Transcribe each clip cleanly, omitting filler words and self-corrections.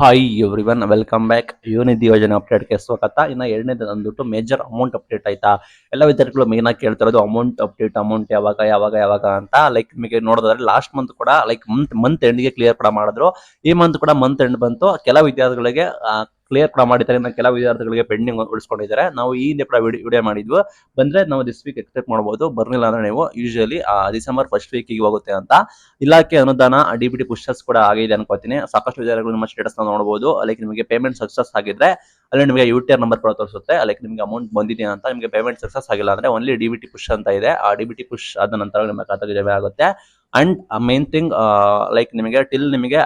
Hi everyone welcome back. Yuvanidhi ಯೋಜನೆ ಅಪ್ಡೇಟ್ಗೆ ಸ್ವಾಗತ. ಇನ್ನು ಎರಡನೇದು ಅಂದ್ಬಿಟ್ಟು ಮೇಜರ್ ಅಮೌಂಟ್ ಅಪ್ಡೇಟ್ ಆಯ್ತಾ. ಎಲ್ಲ ವಿದ್ಯಾರ್ಥಿಗಳು ಮೇನ್ ಆಗಿ ಕೇಳ್ತಿರೋದು ಅಮೌಂಟ್ ಅಪ್ಡೇಟ್, ಅಮೌಂಟ್ ಯಾವಾಗ ಅಂತ. ಲೈಕ್ ನಿಮಗೆ ನೋಡಿದ್ರೆ ಲಾಸ್ಟ್ ಮಂತ್ ಕೂಡ ಲೈಕ್ ಮಂತ್ ಎಂಡ್ಗೆ ಕ್ಲಿಯರ್ ಕೂಡ ಮಾಡಿದ್ರು. ಈ ಮಂತ್ ಕೂಡ ಮಂತ್ ಎಂಡ್ ಬಂತು. ಕೆಲವು ವಿದ್ಯಾರ್ಥಿಗಳಿಗೆ ಕ್ಲಿಯರ್ ಕೂಡ ಮಾಡಿದ್ದಾರೆ, ಇನ್ನು ಕೆಲವು ವಿದ್ಯಾರ್ಥಿಗಳಿಗೆ ಪೆಂಡಿಂಗ್ ಉಳಿಸ್ಕೊಂಡಿದ್ದಾರೆ. ನಾವು ಈ ಹಿಂದೆ ಕೂಡ ವಿಡಿಯೋ ಮಾಡಿದ್ವಿ. ಬಂದ್ರೆ ನಾವು ದಿಸ್ ವೀಕ್ ಎಕ್ಸ್ಪೆಕ್ಟ್ ಮಾಡಬಹುದು, ಬರ್ಲಿಲ್ಲ ಅಂದ್ರೆ ನೀವು ಯೂಶಲಿ ಡಿಸೆಂಬರ್ ಫಸ್ಟ್ ವೀಕಿಗೆ ಹೋಗುತ್ತೆ ಅಂತ. ಇಲಾಖೆ ಅನುದಾನ ಡಿಬಿಟಿ ಪುಷಸ್ ಕೂಡ ಆಗಿದೆ ಅನ್ಕೋತೀನಿ. ಸಾಕಷ್ಟು ವಿದ್ಯಾರ್ಥಿಗಳು ನಿಮ್ಮ ಸ್ಟೇಟಸ್ ನೋಡಬಹುದು. ಲೈಕ್ ನಿಮಗೆ ಪೇಮೆಂಟ್ ಸಕ್ಸಸ್ ಆಗಿದ್ರೆ ಅಲ್ಲಿ ನಿಮಗೆ ಯುಟಿಆರ್ ನಂಬರ್ ಕೂಡ ತೋರಿಸುತ್ತೆ. ಲೈಕ್ ನಿಮಗೆ ಅಮೌಂಟ್ ಬಂದಿದೆಯಾ ಅಂತ. ನಿಮಗೆ ಪೇಮೆಂಟ್ ಸಕ್ಸಸ್ ಆಗಿಲ್ಲ ಅಂದ್ರೆ ಓನ್ಲಿ ಡಿಬಿಟಿ ಪುಷ್ ಅಂತ ಇದೆ. ಆ ಡಿಬಿಟಿ ಪುಷ್ ಆದ ನಂತರ ನಿಮ್ಮ ಖಾತೆಗೆ ಜಮೆ ಆಗುತ್ತೆ. ಅಂಡ್ ಮೇನ್ ಥಿಂಗ್ ಲೈಕ್ ನಿಮಗೆ ಟಿಲ್ ನಿಮಗೆ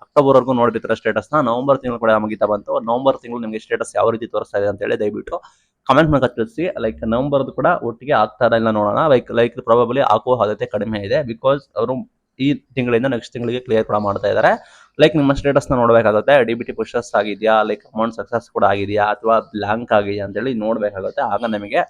ಅಕ್ಟೋಬರ್ ವರೆಗೂ ನೋಡ್ಬಿಡ್ತಾರೆ ಸ್ಟೇಟಸ್ ನ. ನವೆಂಬರ್ ತಿಂಗಳು ಕೂಡ ಮುಗಿತಾ ಬಂತು. ನವೆಂಬರ್ ತಿಂಗಳು ನಿಮಗೆ ಸ್ಟೇಟಸ್ ಯಾವ ರೀತಿ ತೋರಿಸ್ತಾ ಇದೆ ಅಂತ ಹೇಳಿ ದಯವಿಟ್ಟು ಕಮೆಂಟ್ ಮೂಲಕ ತಿಳಿಸಿ. ಲೈಕ್ ನವೆಂಬರ್ ಕೂಡ ಒಟ್ಟಿಗೆ ಆಗ್ತಾ ಇಲ್ಲ ನೋಡೋಣ. ಲೈಕ್ ಪ್ರಾಬಬ್ಲಿ ಹಾಕುವ ಸಾಧ್ಯತೆ ಕಡಿಮೆ ಇದೆ. ಬಿಕಾಸ್ ಅವರು ಈ ತಿಂಗಳಿಂದ ನೆಕ್ಸ್ಟ್ ತಿಂಗಳಿಗೆ ಕ್ಲಿಯರ್ ಕೂಡ ಮಾಡ್ತಾ ಇದ್ದಾರೆ. ಲೈಕ್ ನಿಮ್ಮ ಸ್ಟೇಟಸ್ ನ ನೋಡ್ಬೇಕಾಗುತ್ತೆ. ಡಿಬಿಟಿ ಪುಷಸ್ ಆಗಿದೆಯಾ, ಲೈಕ್ ಅಮೌಂಟ್ ಸಕ್ಸಸ್ ಕೂಡ ಆಗಿದೆಯಾ ಅಥವಾ ಬ್ಲಾಂಕ್ ಆಗಿದೆಯಾ ಅಂತ ಹೇಳಿ ನೋಡ್ಬೇಕಾಗುತ್ತೆ. ಆಗ ನಮಗೆ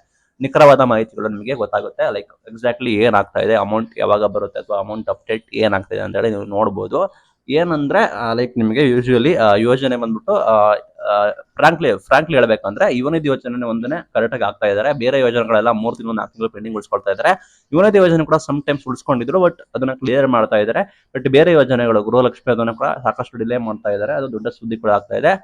ನಿಖರವಾದ ಮಾಹಿತಿಗಳು ನಿಮಗೆ ಗೊತ್ತಾಗುತ್ತೆ. ಲೈಕ್ ಎಕ್ಸಾಕ್ಟ್ಲಿ ಏನಾಗ್ತಾ ಇದೆ, ಅಮೌಂಟ್ ಯಾವಾಗ ಬರುತ್ತೆ ಅಥವಾ ಅಮೌಂಟ್ ಅಪ್ಡೇಟ್ ಏನಾಗ್ತಾ ಇದೆ ಅಂತ ಹೇಳಿ ನೀವು ನೋಡ್ಬೋದು. ಏನಂದ್ರೆ ಲೈಕ್ ನಿಮಗೆ ಯೂಶುವಲಿ ಯೋಜನೆ ಬಂದ್ಬಿಟ್ಟು ಫ್ರಾಂಕ್ಲಿ ಹೇಳ್ಬೇಕಂದ್ರೆ ಯುವನಿಧಿ ಯೋಜನೆ ಒಂದನೇ ಕರೆಕ್ಟ್ ಆಗಿ ಆಗ್ತಾ ಇದ್ದಾರೆ. ಬೇರೆ ಯೋಜನೆಗಳೆಲ್ಲ 3 ತಿಂಗಳು 4 ತಿಂಗಳು ಪೆಂಡಿಂಗ್ ಉಳಿಸ್ಕೊಳ್ತಾ ಇದ್ದಾರೆ. ಯುವನಿಧಿ ಯೋಜನೆ ಕೂಡ ಸಮ್ ಟೈಮ್ಸ್ ಉಳಿಸ್ಕೊಂಡಿದ್ರು, ಬಟ್ ಅದನ್ನ ಕ್ಲಿಯರ್ ಮಾಡ್ತಾ ಇದ್ದಾರೆ. ಬಟ್ ಬೇರೆ ಯೋಜನೆಗಳು ಗೃಹಲಕ್ಷ್ಮಿ ಅದನ್ನ ಕೂಡ ಸಾಕಷ್ಟು ಡಿಲೇ ಮಾಡ್ತಾ ಇದ್ದಾರೆ. ಅದು ದೊಡ್ಡ ಸುದ್ದಿ ಕೂಡ ಆಗ್ತಾ ಇದೆ.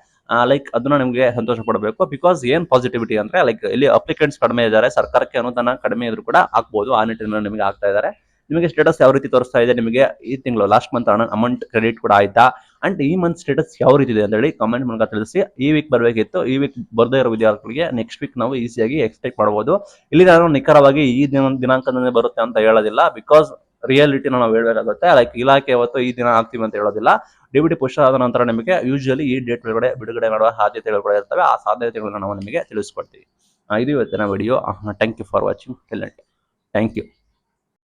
ಲೈಕ್ ಅದನ್ನ ನಿಮಗೆ ಸಂತೋಷ ಪಡಬೇಕು. ಬಿಕಾಸ್ ಏನ್ ಪಾಸಿಟಿವಿಟಿ ಅಂದ್ರೆ ಲೈಕ್ ಇಲ್ಲಿ ಅಪ್ಲಿಕೆಂಟ್ಸ್ ಕಡಿಮೆ ಇದ್ದಾರೆ, ಸರ್ಕಾರಕ್ಕೆ ಅನುದಾನ ಕಡಿಮೆ ಇದ್ರು ಕೂಡ ಆಗ್ಬೋದು. ಆ ನಿಟ್ಟಿನಲ್ಲಿ ನಿಮಗೆ ಆಗ್ತಾ ಇದ್ದಾರೆ. ನಿಮಗೆ ಸ್ಟೇಟಸ್ ಯಾವ ರೀತಿ ತೋರಿಸ್ತಾ ಇದೆ, ನಿಮಗೆ ಈ ತಿಂಗಳು ಲಾಸ್ಟ್ ಮಂತ್ ಅಮೌಂಟ್ ಕ್ರೆಡಿಟ್ ಕೂಡ ಆಯ್ತಾ, ಅಂಡ್ ಈ ಮಂತ್ ಸ್ಟೇಟಸ್ ಯಾವ ರೀತಿ ಇದೆ ಅಂತ ಹೇಳಿ ಕಮೆಂಟ್ ಮೂಲಕ ತಿಳಿಸಿ. ಈ ವೀಕ್ ಬರಬೇಕಿತ್ತು, ಈ ವೀಕ್ ಬರ್ದೇ ಇರೋ ವಿದ್ಯಾರ್ಥಿಗಳಿಗೆ ನೆಕ್ಸ್ಟ್ ವೀಕ್ ನಾವು ಈಸಿಯಾಗಿ ಎಕ್ಸ್ಪೆಕ್ಟ್ ಮಾಡಬಹುದು. ಇಲ್ಲಿ ನಾನು ನಿಖರವಾಗಿ ಈ ದಿನಾಂಕದಿಂದ ಬರುತ್ತೆ ಅಂತ ಹೇಳೋದಿಲ್ಲ. ಬಿಕಾಸ್ ರಿಯಾಲಿಟಿನ ನಾವು ಹೇಳ್ಬೇಕಾಗುತ್ತೆ. ಲೈಕ್ ಇಲಾಖೆ ಅವತ್ತು ಈ ದಿನ ಆಗ್ತೀವಿ ಅಂತ ಹೇಳೋದಿಲ್ಲ. ಡಿಬಿಟಿ ಪುಷ್ ಆದ ನಂತರ ನಿಮಗೆ ಯೂಶುವಲಿ ಈ ಡೇಟ್ ಬಿಡುಗಡೆ ಮಾಡುವ ಸಾಧ್ಯತೆಗಳು ಕೂಡ ಇರ್ತವೆ. ಆ ಸಾಧ್ಯತೆಗಳನ್ನ ನಾವು ನಿಮಗೆ ತಿಳಿಸ್ಕೊಡ್ತೀವಿ. ಇದು ಇವತ್ತಿನ video. Thank you for watching. Thank you.